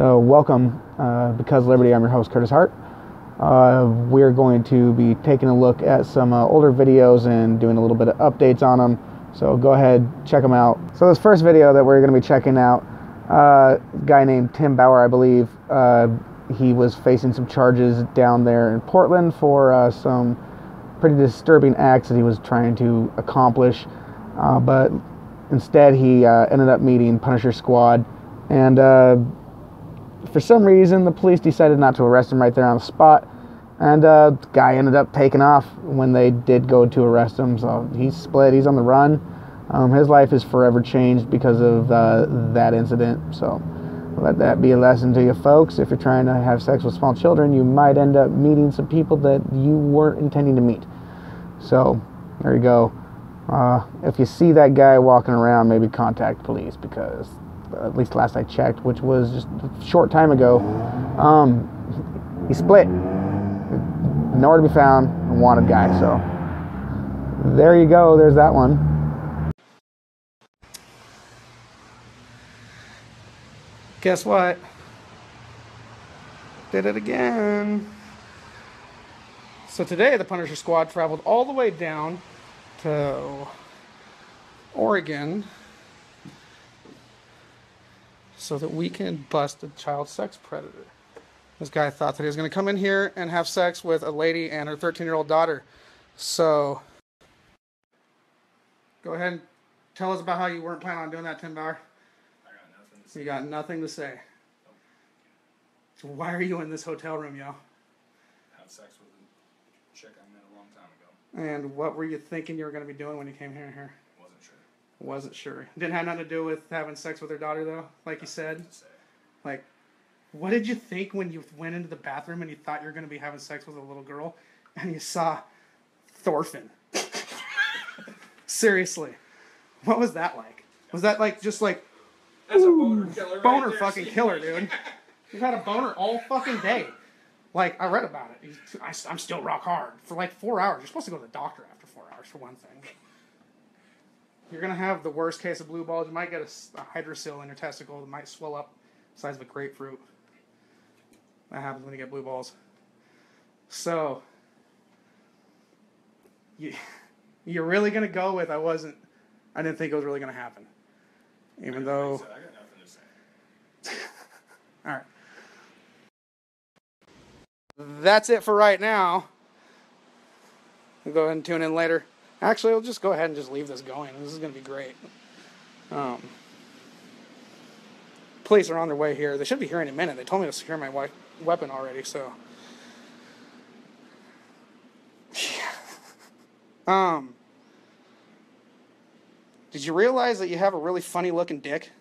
So welcome, Because Liberty, I'm your host, Curtis Hart. We're going to be taking a look at some older videos and doing a little bit of updates on them. So go ahead, check them out. So this first video that we're going to be checking out, a guy named Tim Bauer, I believe, he was facing some charges down there in Portland for some pretty disturbing acts that he was trying to accomplish. But instead he ended up meeting Punisher Squad, and for some reason the police decided not to arrest him right there on the spot, and the guy ended up taking off when they did go to arrest him. So he's split, he's on the run. His life is forever changed because of that incident. So let that be a lesson to you folks. If you're trying to have sex with small children, you might end up meeting some people that you weren't intending to meet. So there you go. If you see that guy walking around, maybe contact police, because at least last I checked, which was just a short time ago, he split. Nowhere to be found, a wanted guy. So there you go, there's that one. Guess what? Did it again. So today the Punisher Squad traveled all the way down to Oregon so that we can bust a child sex predator. This guy thought that he was going to come in here and have sex with a lady and her 13-year-old daughter. So go ahead and tell us about how you weren't planning on doing that, Tim Bauer. I got nothing to say. You got nothing to say. Nope. So why are you in this hotel room, yo? Had sex with a chick I met a long time ago. And what were you thinking you were going to be doing when you came here? Wasn't sure. Wasn't sure. Didn't have nothing to do with having sex with her daughter, though, like you said? Like, what did you think when you went into the bathroom and you thought you were going to be having sex with a little girl and you saw Thorfinn? Seriously. What was that like? Was that like, just like, that's a boner killer right boner there. fucking killer, dude. You've had a boner all fucking day. Like, I read about it. I'm still rock hard. For like 4 hours. You're supposed to go to the doctor after 4 hours, for one thing. You're going to have the worst case of blue balls. You might get a hydrocele in your testicle that might swell up the size of a grapefruit. That happens when you get blue balls. So, you're really going to go with, I didn't think it was really going to happen. Even though... I got nothing to say. Alright. That's it for right now. We'll go ahead and tune in later. Actually, we'll just go ahead and just leave this going. This is going to be great. Police are on their way here. They should be here in a minute. They told me to secure my weapon already, so... Did you realize that you have a really funny looking dick?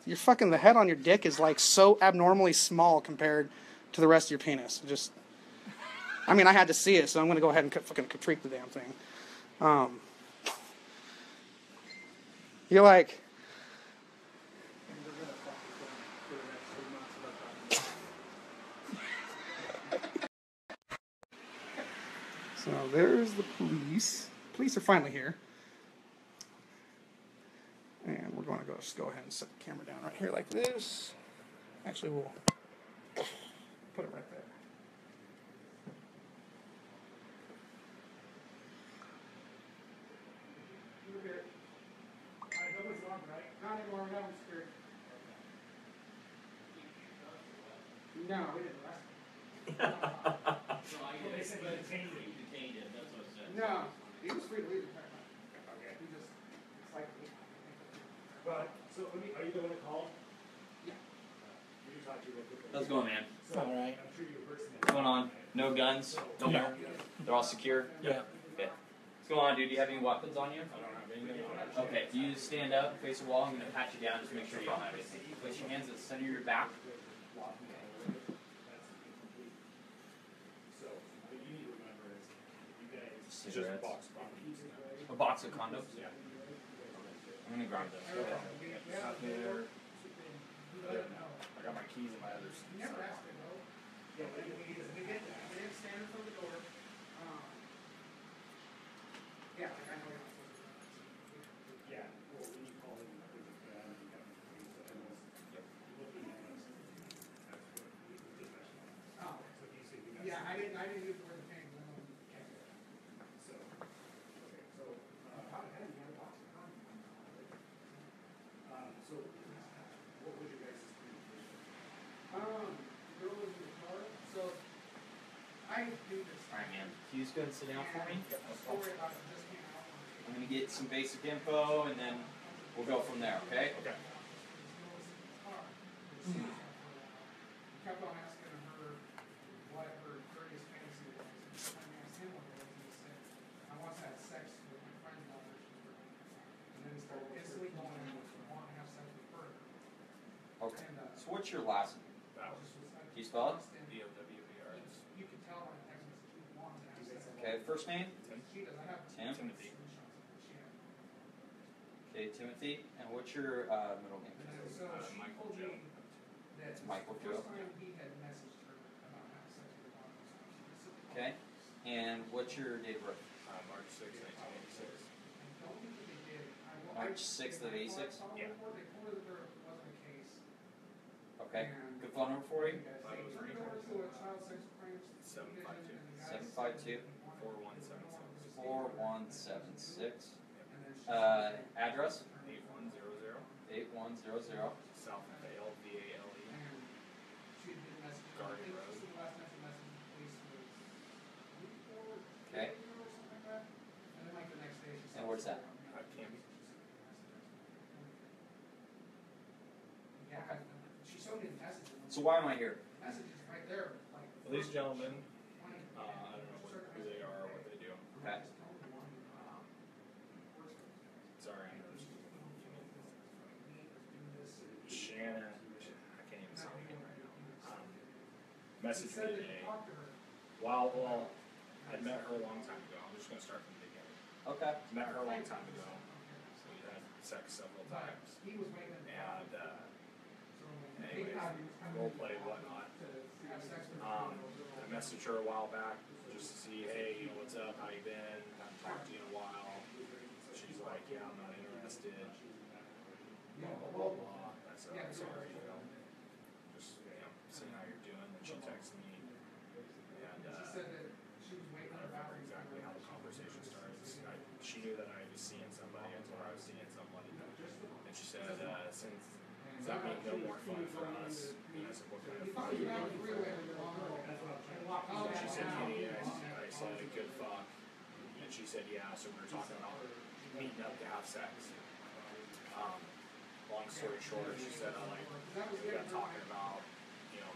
The head on your dick is like so abnormally small compared to the rest of your penis. I had to see it, so I'm going to go ahead and fucking critique the damn thing. You're like... So there's the police. Police are finally here. And we're going to just go ahead and set the camera down right here like this. Actually, we'll put it right there. Nobody's on, right? Not anymore. No, I'm scared. No, we didn't arrest him. They said you detained him. That's what it said. No, he was free to leave. Okay. He just, it's like... But, so, are you the one that called? Yeah. How's it going, man? So, All right. I'm sure you're a person. What's going on? No guns? No Yeah. gun? They're all secure? Yeah. Okay. What's going on, dude? Do you have any weapons on you? I don't have anything on it. Okay. Do you stand up, face the wall? I'm going to pat you down just to make sure you don't have anything. Place your hands at the center of your back. So, what you need to remember is, you guys, it's just a Cigarettes. box of condoms. A box of condoms? Yeah. I'm going to grab those. Go ahead. Out there. I got my keys and my other stuff. Yeah, but we get that. We didn't stand in front of the door. Yeah, like I know you're not supposed to do that. Yeah, well, when you call in, you have to Alright, man. Can you just go ahead and sit down for me? I'm going to get some basic info, and then we'll go from there, okay? Okay. Kept on asking her what her greatest fantasy was. I asked him what it was, and he said, I once had sex with my friend's daughter. And then he started instantly going and wanting to have sex with her. Okay. And, So what's your last name? That was Can you spell it? B-O-W-E-R. You could tell on the text message he wanted to have sex with her. Okay, first name? She does. I have Tim? Timothy. screenshots of it. She had. Okay, Timothy. And what's your middle name? And then, so she Michael told Joe. me that It's Michael the Joe. first time he had messaged her about having sex with her daughter, she specifically Okay. And what's your date of birth? March 6, 1986. I don't think that they did. March 6th of 86? Yeah. They told her that there wasn't a case. Okay. Good phone number for you? They turned it over to a child sex crimes 752. division, and the guy 752. said- 4176. 4176. And then she said- Address? 8100 8100. South Vale, V-A-L-E. And she had been messaging. Garden I think Road. this was the last time she messaged the police was a week or Okay. or something like that. And then like the next day she said. And where's that? Canby. Yeah, she showed me the messages. So why am I here? Messages right there, like. Well, these gentlemen, I Twenty. don't know who they are or what they do. Okay. Sorry, I know there's Shannon, I can't even say her name right now. Messaged me today. Well, I'd met her a long time ago. I'm just going to start from the beginning. Okay. Met her a long time ago. We had sex several times. And, anyways, role play, whatnot. I messaged her a while back just to see, hey, you know, what's up? How you been? Haven't talked to you in a while. She's like, yeah, I'm not interested. Blah, blah, blah, blah. I said, I'm sorry, you know, just, you know, seeing how you're doing. And she texted me, and I don't remember exactly how the conversation started. She knew that I was seeing somebody. I told her I was seeing somebody. And she said, since does that mean no more fun for us? And I said, what kind of fun? She said, Kenny, I said, good fuck. And she said, yeah, so we were talking about meeting up to have sex. Long story short, she said, we got talking about, you know,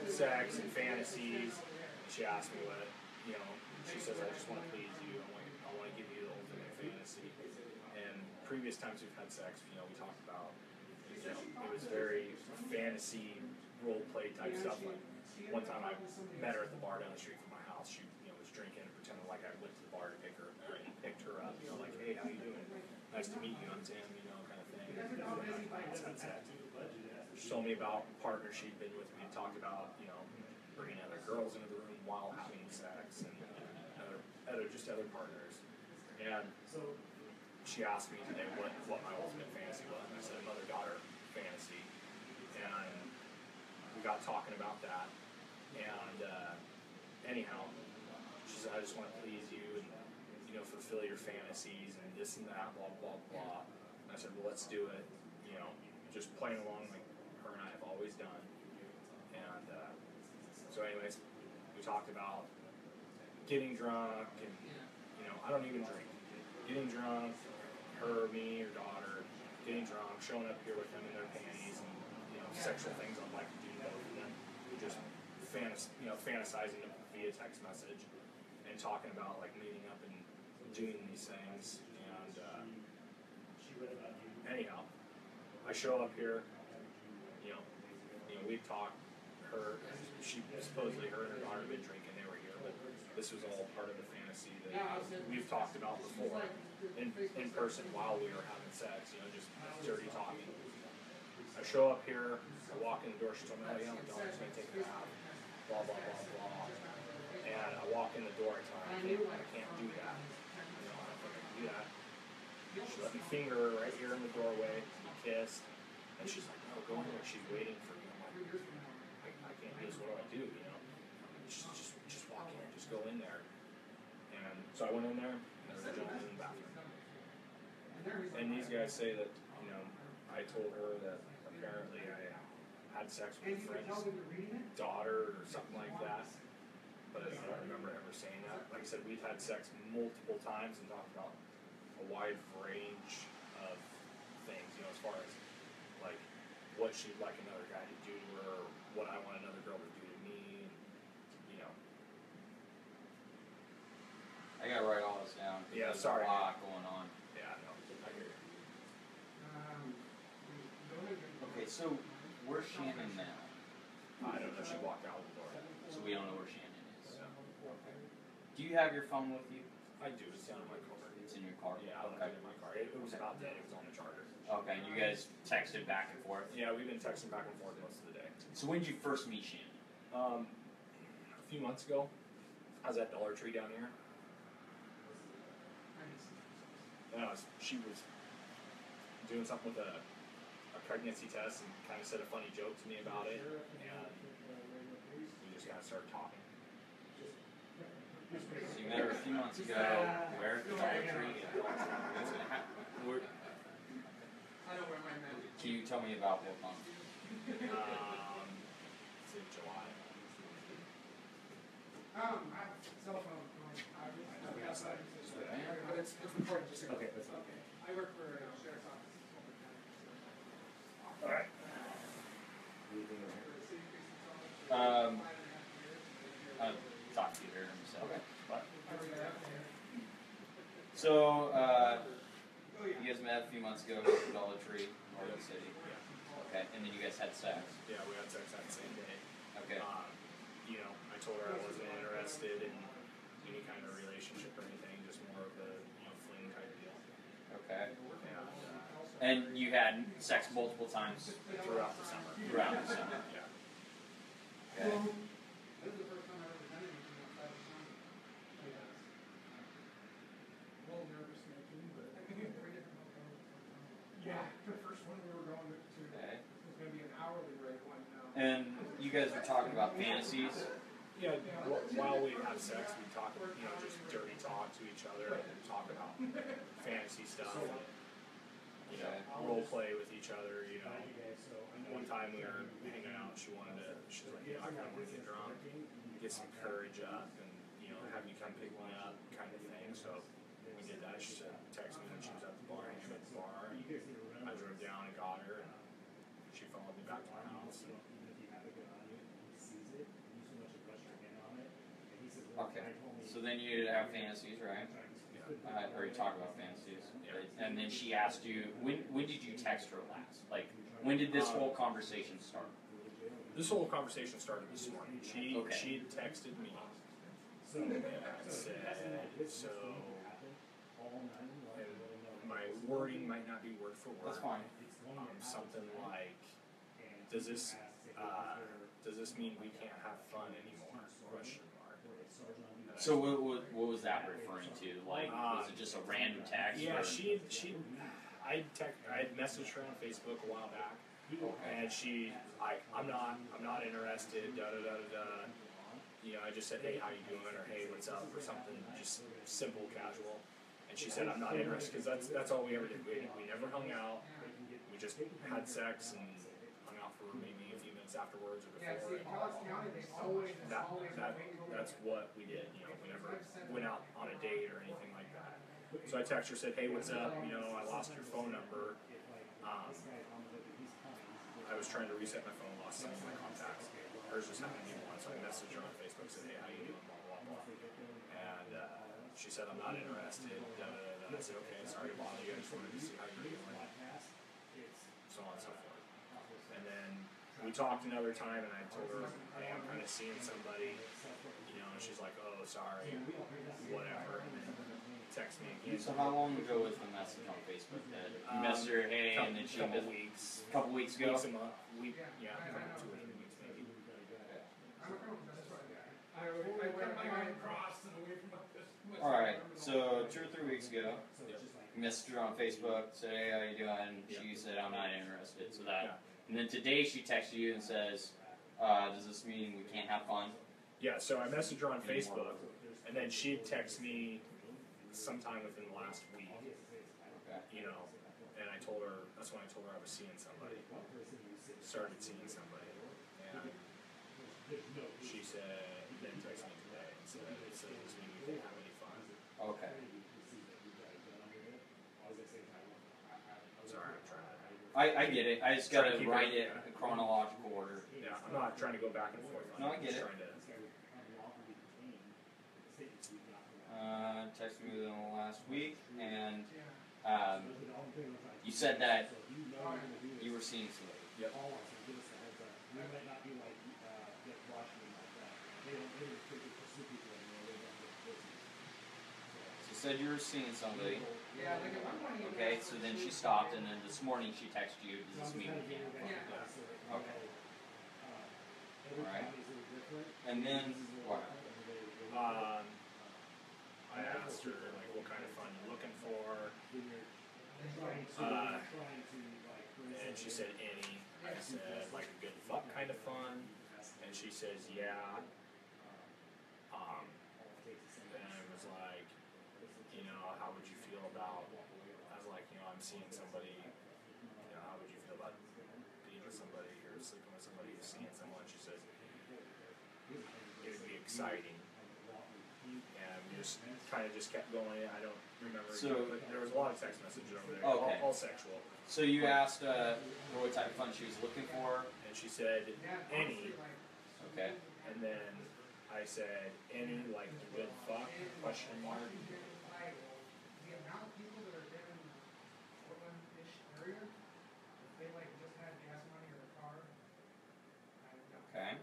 sex and fantasies. And she asked me what, you know, she says, I just want to please you. I want to give you the ultimate fantasy. And previous times we've had sex, you know, we talked about, you know, it was very fantasy, role play type stuff. Like one time I met her at the bar down the street from my house. She, you know, was drinking and pretending like I went to the bar to pick her up. You know, like, hey, how you doing? Nice to meet you. I'm Tim. You know, kind of thing. She told me about partners she'd been with. We had talked about, you know, bringing other girls into the room while having sex and other partners. And she asked me today what my ultimate fantasy was, and I said mother-daughter fantasy. And we got talking about that. And anyhow, she said, I just want to please you and, you know, fulfill your fantasies and this and that, blah, blah, blah. And I said, well, let's do it. You know, just playing along like her and I have always done. And so anyways, we talked about getting drunk and, you know, I don't even drink. Getting drunk, her, me, her daughter, getting drunk, showing up here with them in their panties and, you know, sexual things I'd like to do both of them. Just fantasizing via text message and talking about like meeting up and doing these things. And anyhow, I show up here, you know, we've talked. Supposedly her and her daughter have been drinking. They were here, but this was all part of the fantasy that we've talked about before in person while we were having sex. You know, just dirty talking. I show up here. I walk in the door. She told me, "Oh yeah, my daughter's gonna take a nap." Blah blah blah blah. And I walk in the door. I tell her, I can't do that. You know, I don't think I can do that. She let me finger her right here in the doorway. We kissed, and she's like, "No, go in there." She's waiting for me. I'm like, I can't do this. What do I do? You know, just walk in, just go in there. And so I went in there, and I jumped in the bathroom. And these guys say that, you know, I told her that apparently I had sex with a friend's daughter or something like that. but I don't remember ever saying that. Like I said, we've had sex multiple times and talked about a wide range of things, you know, as far as like what she'd like another guy to do to her, or what I want another girl to do to me, you know. I gotta write all this down. Yeah, There's sorry. a lot going on. Yeah, no, I hear you. Okay, so where's Shannon now? I don't know, she walked out the door. So we don't know where Shannon is. So, Do you have your phone with you? I do, it's down in my car. It's in your car? Yeah, I left Okay. it in my car. It was about dead, it was on the charger. Okay, and you guys texted back and forth? Yeah, we've been texting back and forth most of the day. So when did you first meet Shannon? A few months ago, I was at Dollar Tree down here. And she was doing something with a pregnancy test and kind of said a funny joke to me about it, and we just kind of started talking. So you met her a few months ago. Where? At the Dollar Tree? What's gonna happen? Can you tell me about what month? It's in July. Cell phone. We outside. But it's important. Just Okay, that's okay. I work for a sheriff's office. All right. I'll talk to you here in a second. Okay. What? So, you guys met a few months ago at the Dollar Tree, Northern City. Yeah. Okay, and then you guys had sex. Yeah, we had sex that same day. Okay. You know, I told her I wasn't interested in any kind of relationship or anything, just more of a fling type deal. Okay. And And you had sex multiple times throughout the summer. throughout the summer. Yeah. Okay. This is the first time I ever done anything outside of the sun. A little nervous making, but yeah, the first one we were going to Okay. was going to be an hourly rate one now. And you guys were talking about fantasies. Yeah, while we have sex, we talk, just dirty talk to each other and talk about fantasy stuff. And, role play with each other. One time we were hanging out, she was like, I kind of want to get drunk, get some courage up, and have you come pick me up, kind of thing. So we did that. She said, text me when she was at the bar, hanging at the bar. And I drove down and got her, and she followed me back to my house. And Okay. So then you have fantasies, right? Or you talk about fantasies. Yeah. And then she asked you, when did you text her last? Like, when did this whole conversation start? This whole conversation started this morning. She texted me and said, and my wording might not be word for word. That's fine. Something like, does this mean we can't have fun anime?" Question mark. So what was that referring to? Like, was it just a random text? Yeah, or? I had messaged her on Facebook a while back, and she I'm not interested. Da da da da. I just said, hey, how you doing, or hey, what's up, or something, just simple, casual. And she said, I'm not interested, because that's all we ever did. We never hung out. We just had sex and hung out for maybe a few minutes afterwards or before. That's what we did. We never went out on a date or anything like that. So I texted her, said, hey, what's up? I lost your phone number. I was trying to reset my phone, lost some of my contacts. Hers just happened to be one, so I messaged her on Facebook, said, hey, how you doing, blah, blah, blah. And she said, I'm not interested. Da, da, da, da. I said, okay, sorry to bother you. I just wanted to see how you're doing. So on and so forth. And then we talked another time, and I told her, hey, I'm kind of seeing somebody, and she's like, oh, sorry, whatever. And then text me again. So how long ago was the message on Facebook then? You messaged her, hey, and then she couple weeks. Couple weeks ago? Weeks a month. Yeah, 2 weeks maybe. Alright, so 2 or 3 weeks ago, you messaged her on Facebook, said, hey, how you doing? She said, I'm not interested. So that, and then today she texted you and says, does this mean we can't have fun? Yeah, so I messaged her on Facebook, and then she'd text me sometime within the last week, and I told her, that's when I told her I was seeing somebody, started seeing somebody, and she said, then text me today, said, it says this mean we can't have any fun. Okay. I'm sorry, I'm trying to. I get it. I just gotta write it in chronological order. Yeah, I'm not trying to go back and forth. No, I get it. Trying to, Texted me within the last week, and you said that you were seeing somebody. yep. She said you were seeing somebody. Okay, so then she stopped, and then this morning she texted you. Does this mean we can't? Okay. Alright. And then what? I asked her, like, what kind of fun you looking for? And she said any. I said, like, a good fuck kind of fun. And she says, yeah. And I was like, you know, how would you feel about, I was like, you know, I'm seeing somebody, you know, how would you feel about being with somebody or sleeping with somebody who's seeing someone? She says, it would be exciting. And we just kind of just kept going. I don't remember. So, but there was a lot of text messages over there, okay. all sexual. So you asked her what type of fun she was looking for? And she said, any. Okay. And then I said, any, like, a good fuck, question mark. The amount of people that are in the Portland-ish area, if they like just had gas money or a car, Okay.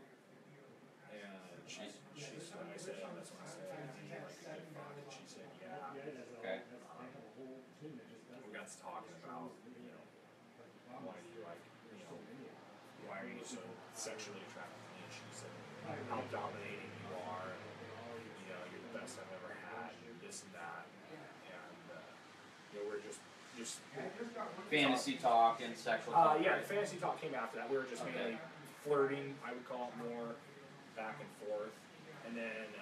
And I said, that's when I said, any, like, a good fuck. And she said, yeah. Okay. We got to talking about, you know, why do you like, you know, why are you so sexually attracted to me? And she said, how dominating you are, and, you know, you're the best I've ever had, and this and that. You know, we're just Fantasy talk and sexual talk. yeah, right? the fantasy talk came after that. We were just mainly flirting, I would call it, more back and forth. And then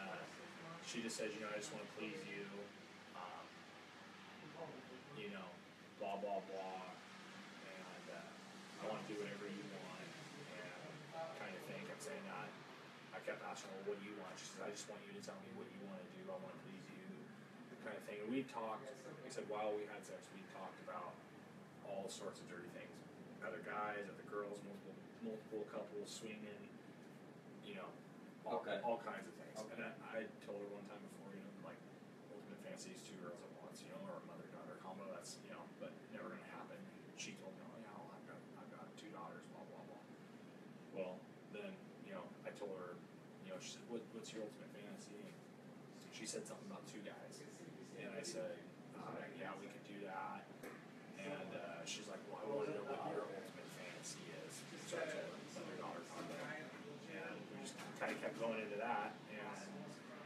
she just says, you know, I just want to please you, you know, blah, blah, blah, and I want to do whatever you want, and kind of thing. I'm saying that. I kept asking her, what do you want? She says, I just want you to tell me what you want to do. I want to please you, kind of thing. And we talked, like I said, while we had sex, we talked about all sorts of dirty things. Other guys, other girls, multiple couples, swinging, you know, all kinds of things. Okay. And I told her one time before, you know, like, ultimate fantasy is 2 girls at once, you know, or a mother-daughter combo, that's, you know, but never going to happen. She told me, oh, yeah, well, I've got 2 daughters, blah, blah, blah. Well, then, you know, I told her, you know, she said, what's your ultimate fantasy? And she said something about 2 guys. And I said, yeah, we could do that. And she's like, well, I want to know what your ultimate fantasy is. So I told her, mother-daughter combo. And we just kind of kept going into that, and,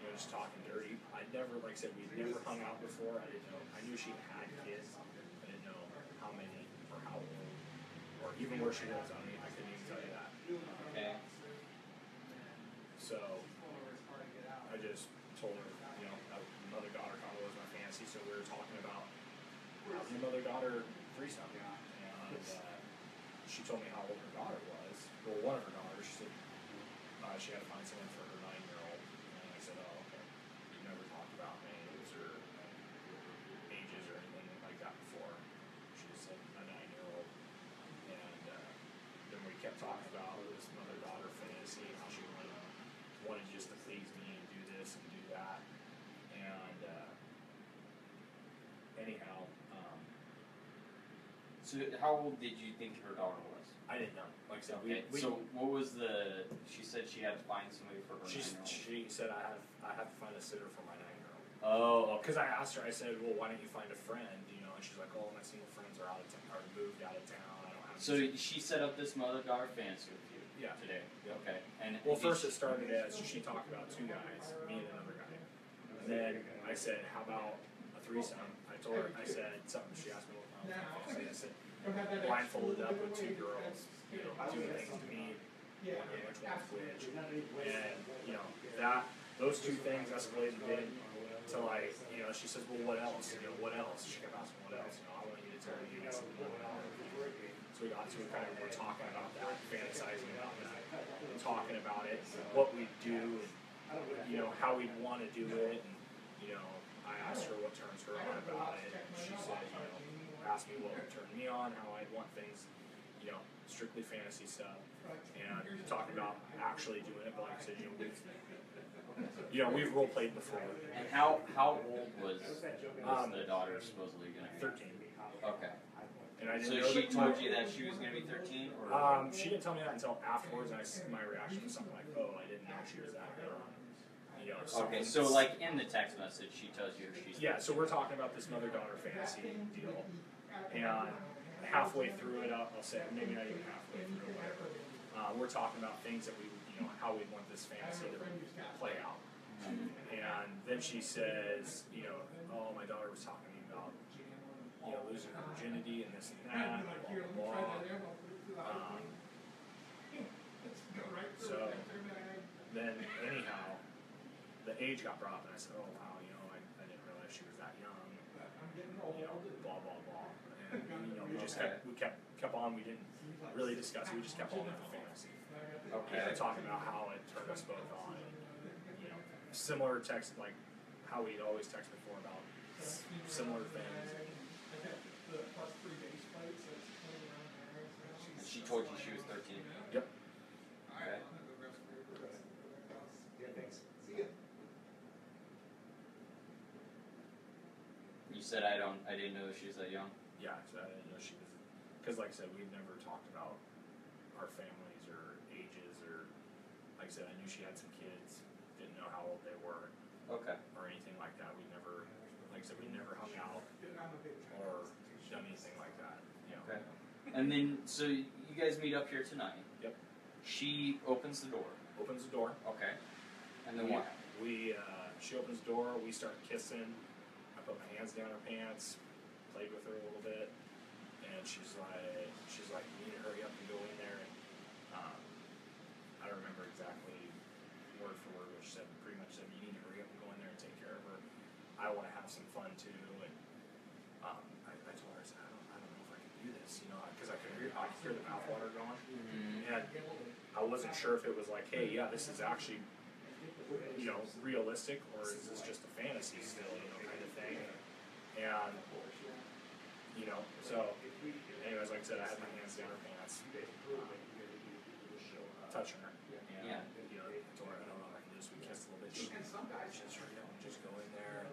you know, just talking dirty. I never, like I said, we'd never hung out before. I didn't know. I knew she had kids. I didn't know how many or how old, or even where she lives. I mean, I couldn't even tell you that. Okay. So I just told her, you know, mother-daughter combo was my fantasy. So we were talking about having a mother-daughter threesome, and she told me how old her daughter was. Well, one of her daughters. She said she had to find someone for her 9-year-old. And I said, oh, okay. We've never talked about names or ages or anything like that before. She just said a 9-year-old. And then we kept talking about this mother-daughter fantasy, how she wanted just to please me and do this and do that. And anyhow, so how old did you think her daughter was? I didn't know. Like I said, Okay. So what was the? She said she had to find somebody for her 9-year-old. She said I have to find a sitter for my 9-year-old. Oh. Because I asked her, I said, well, why don't you find a friend? You know, and she's like, oh, my single friends are moved out of town. I don't have. So she set up this mother-daughter fantasy with you. Yeah. Today. Okay. And well, first it started as she talked about 2 guys, me and another guy, and then I said, how about a threesome? I told her, I said something. She asked me what my fantasy. I said, blindfolded up with 2 girls, you know, doing things to me, wondering which one's which, and you know those 2 things escalated then to, like, you know, she says, well, what else? You know, what else? She kept asking, what else? You know, I want you to tell me something more. So we got to kind of, we're talking about that, fantasizing about that, and talking about it, what we do, and you know, how we'd want to do it, and, you know, I asked her what turns her on about it, and she said, you know, asked me what would turn me on, how I'd want things, you know, strictly fantasy stuff, and talking about actually doing it, but like I said, we've role played before. And how old was the daughter supposedly going to be? 13. Okay. And I didn't So know she told you that she was going to be 13? Or? She didn't tell me that until afterwards, and my reaction was something like, "Oh, I didn't know she was that young." You know, okay, so like in the text message, she tells you she's 13. Yeah. So we're talking about this mother-daughter fantasy deal, and halfway through it, I'll say maybe not even halfway through, whatever. We're talking about things that we, you know, how we want this fantasy to play out. And then she says, you know, oh, my daughter was talking to me about, you know, losing her virginity and this and that, blah, blah, blah. So then, anyhow, the age got brought up, and I said, oh, wow, you know, I didn't realize she was that young, you know, blah, blah, blah. And, you know, we kept on, we didn't really discuss it, we just kept on with the fantasy. Okay. And talking about how it turned us both on, and, you know, similar text, like how we'd always text before about similar things. And she told you she was 13? Yep. Okay. You said I didn't know she was that young? Yeah, so I didn't know she was, because like I said, we've never talked about our families or ages, or, like I said, I knew she had some kids, didn't know how old they were. Okay. Or anything like that. We never, like I said, we never hung out or done anything like that. You know. Okay. And then, so you guys meet up here tonight. Yep. She opens the door. Opens the door. Okay. And then what? She opens the door. We start kissing. I put my hands down her pants, played with her a little bit, and she's like, you need to hurry up and go in there. And I don't remember exactly word for word what she said, but pretty much said, you need to hurry up and go in there and take care of her. I want to have some fun too. And I told her, I said, I don't know if I can do this, you know, because I could hear the mouthwater going, and I wasn't sure if it was like, hey, yeah, this is actually, you know, realistic, or is this just a fantasy still, you know, kind of thing. And you know, so anyways, like I said, I had my hands down her pants, touching her, and you know, I told her, I don't know if I can do this. We kissed a little bit. She just hurry up and just go in there.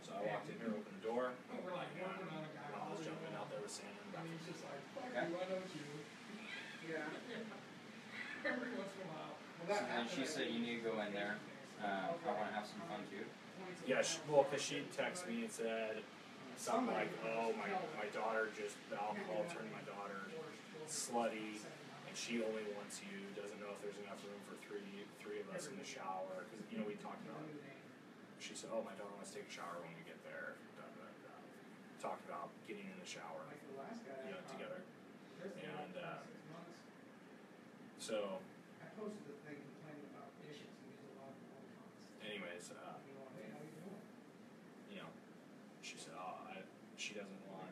So I walked in here, opened the door, and while I was jumping out there with Sam and Beth. Okay. So then she said you need to go in there. I want to have some fun too. Yeah, well, because she texted me and said something like, oh, my daughter just, the alcohol turned my daughter slutty, and she only wants you, doesn't know if there's enough room for three of us in the shower, because, you know, we talked about it. She said, oh, my daughter wants to take a shower when we get there. Talked about getting in the shower, you know, together. And so, anyways, you know, she said, oh, she doesn't want,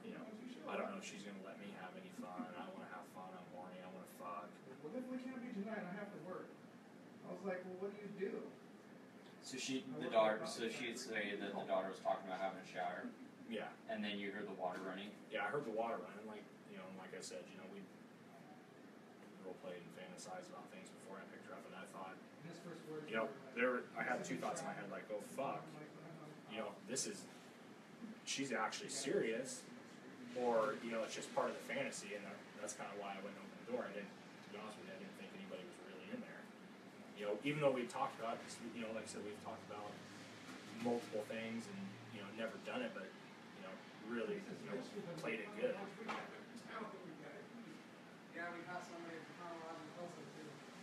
you know, I don't know if she's going to let me have any fun. I want to have fun. I'm horny. I want to fuck. Well, if we can't be tonight, I have to work. I was like, well, what do you do? So she'd say that the daughter was talking about having a shower. Yeah. And then you heard the water running. Yeah, I heard the water running. Like, you know, like I said, you know, we role played and fantasized about things before I picked her up, and I thought, you know, I had two thoughts in my head, like, oh fuck, you know, she's actually serious, or you know, it's just part of the fantasy, and that's kind of why I went and opened the door. To be honest with you, I didn't think anybody was really in there. You know, even though we talked about, you know, like I said, we've talked about multiple things, and you know, never done it, but you know, really, you know, played it good.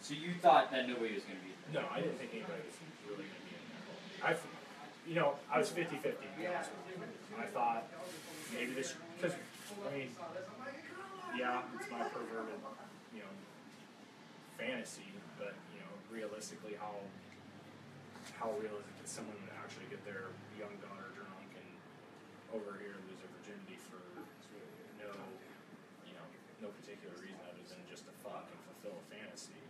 So you thought that nobody was going to be there? No, I didn't think anybody was really going to be in there. You know, I was 50-50, to be honest with you. I thought maybe this, because, I mean, yeah, it's my perverted, you know, fantasy, but, you know, realistically, how realistic is someone to actually get their young daughter drunk and over here lose their virginity for no, you know, no particular reason other than just to fuck and fulfill a fantasy.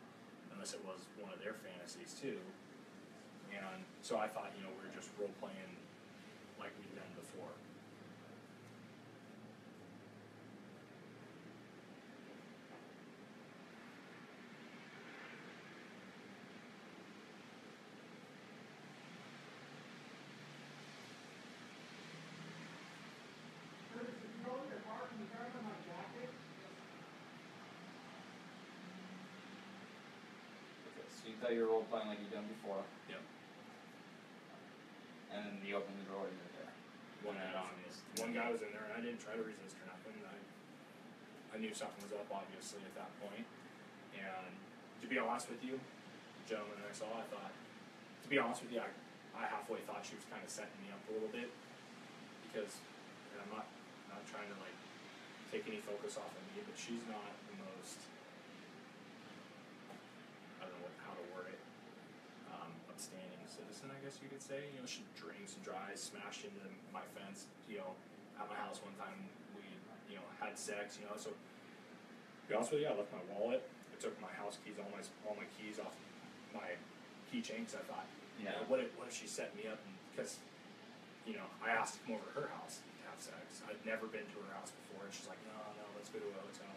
And unless it was one of their fantasies too. And so I thought, we were just role playing like we'd done before. So you thought you were role playing like you'd done before. Yep. And then you opened the door and you're there. One guy was in there, and I didn't try to resist or nothing. I knew something was up, obviously, at that point. And to be honest with you, the gentleman I saw, I thought, to be honest with you, I halfway thought she was kind of setting me up a little bit, because, and I'm not trying to like take any focus off of me, but she's not the most, I don't know how to word it, upstanding citizen, I guess you could say. She drinks and drives, smashed into my fence, at my house one time. We, had sex, so to be honest with you, I left my wallet. I took my house keys, all my keys off my keychain, because I thought, what if she set me up? Because, I asked to come over to her house to have sex. I'd never been to her house before, and she's like, no, let's go to a hotel.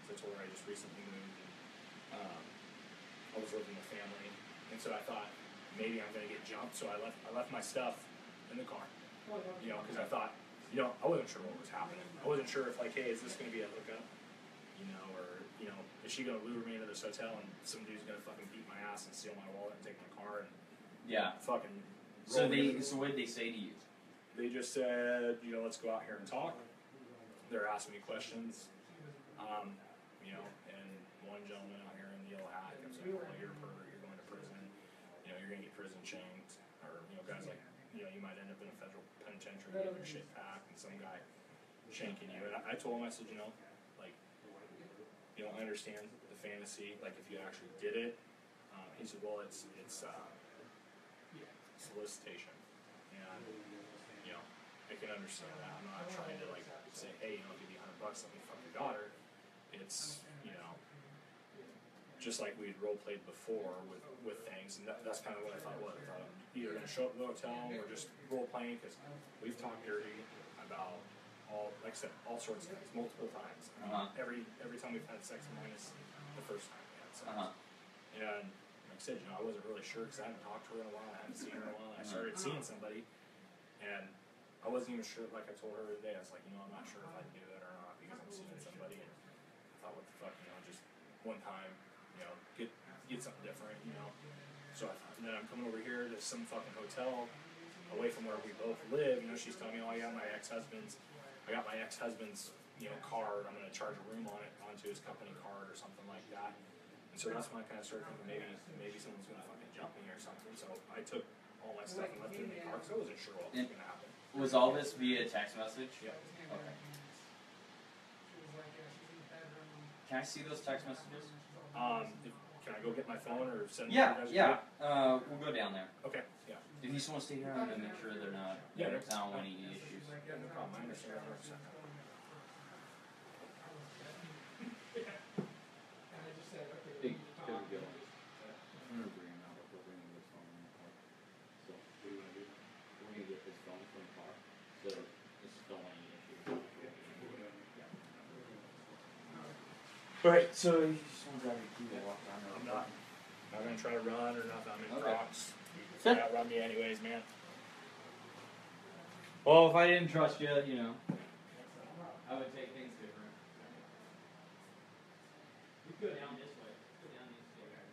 So I told her I just recently moved, and I was living with family, and so I thought maybe I'm gonna get jumped. So I left my stuff in the car, because I thought, I wasn't sure what was happening. I wasn't sure if like, hey, is this gonna be a hookup, or is she gonna lure me into this hotel and some dude's gonna fucking beat my ass and steal my wallet and take my car and fucking. So what did they say to you? They just said, let's go out here and talk. They're asking me questions, and one gentleman out here in the yellow hat comes in, well, you're a pervert, you're going to prison, you're going to get prison shanked, or, guys like, you might end up in a federal penitentiary getting your shit packed, and some guy shanking you. And I told him, I said, I understand the fantasy, like if you actually did it. He said, well, it's solicitation, and, I can understand that. I'm not trying to, like, say, hey, I'll give you $100, let me fuck your daughter. It's, just like we'd role-played before with things, and that's kind of what I thought was. I thought I'm either going to show up at the hotel or just role-playing, because we've talked dirty about like I said, all sorts of things, multiple times. Every time we've had sex minus the first time we had sex. And like I said, I wasn't really sure, because I hadn't talked to her in a while, I hadn't seen her in a while, and I started seeing somebody, and I wasn't even sure, like I told her the other day, I was like, I'm not sure if I'd do it or not, because I'm seeing somebody, and I thought, what the fuck, just one time, get something different, So I thought, and then I'm coming over here to some fucking hotel away from where we both live. She's telling me, oh, I got my ex-husband's card. I'm going to charge a room on it onto his company card or something like that. And so that's when I kind of started thinking maybe someone's going to fucking jump me or something. So I took all my stuff and left it in the car, because I wasn't sure what was going to happen. Was all this via text message? Yeah. Okay. Can I see those text messages? Can I go get my phone or send them? Yeah. We'll go down there. Okay. Yeah. If you just want to stay here, I'm going to make sure they're not. I don't want any issues. Yeah, no problem. I understand 100%. Big deal. I'm going to bring him out. We're bringing this phone in the car. So, what do you want to do? We're going to get this phone from the car. So, this is don't want any issues. Alright, so you just want to grab your key and walk around. I'm not going to try to run or nothing. I'm in Crocs. Okay. You outrun me anyways, man. Well, if I didn't trust you, I would take things different. We could go down this way. Go down these stairs.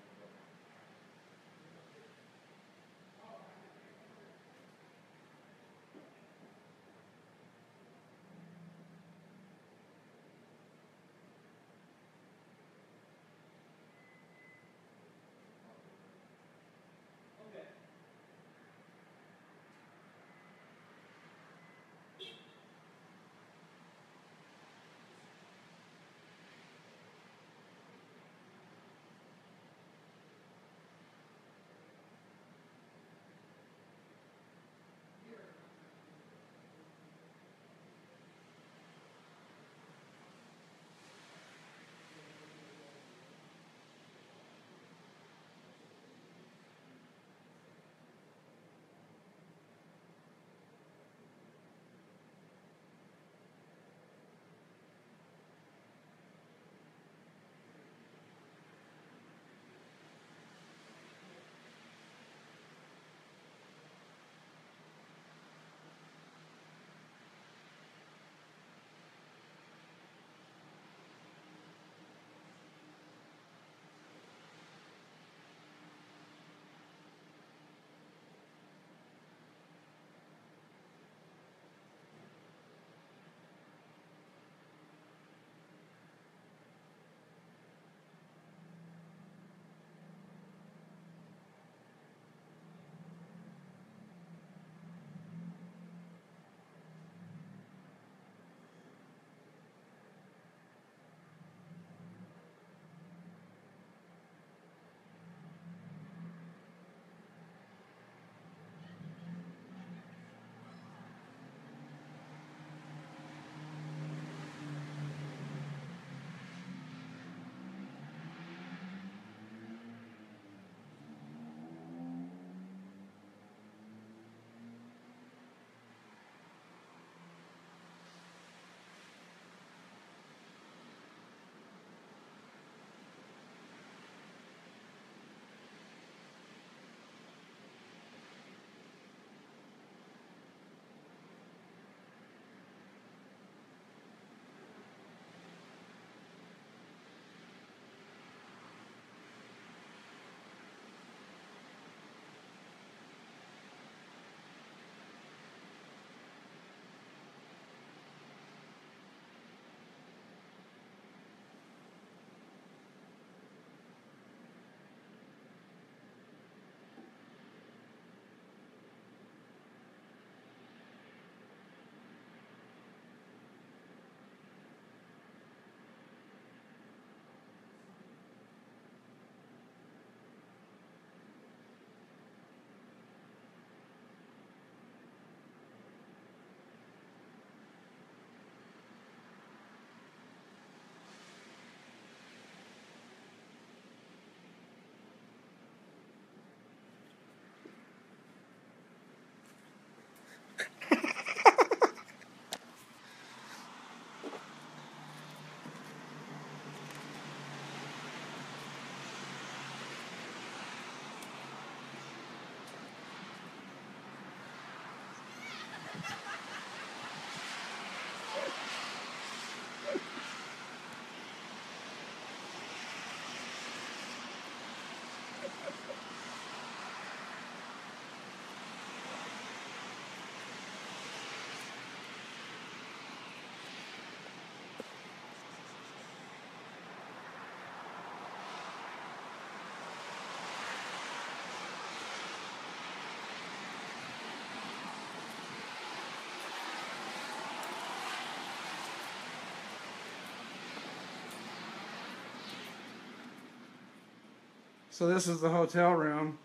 So this is the hotel room.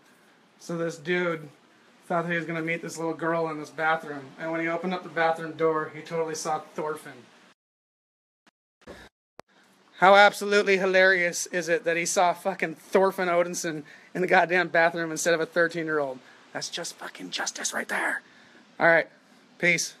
So this dude thought he was going to meet this little girl in this bathroom. And when he opened up the bathroom door, he totally saw Thorfinn. How absolutely hilarious is it that he saw fucking Thorfinn Odinson in the goddamn bathroom instead of a 13-year-old? That's just fucking justice right there. Alright, peace.